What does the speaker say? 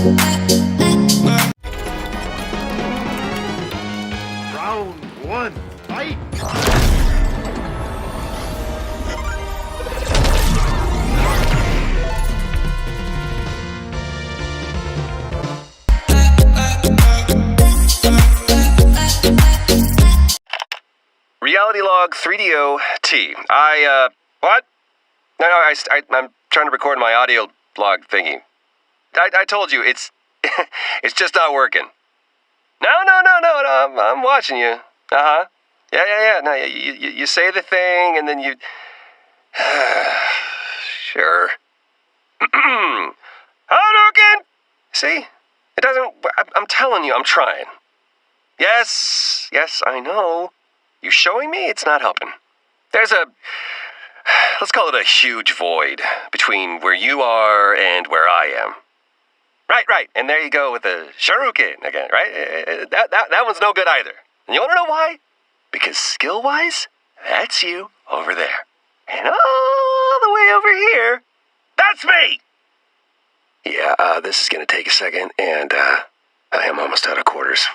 Round one, fight! Reality log 3DO-T. What? No, I'm trying to record my audio log thingy. I told you, it's just not working. No, I'm watching you. Uh-huh. Yeah. No, you say the thing, and then you... Sure. Hadouken! See? It doesn't... I'm telling you, I'm trying. Yes, I know. You showing me? It's not helping. There's a... Let's call it a huge void between where you are and where I am. Right. And there you go with the Shuriken again, right? That one's no good either. And you want to know why? Because skill-wise, that's you over there. And all the way over here, that's me! Yeah, this is going to take a second, and I am almost out of quarters.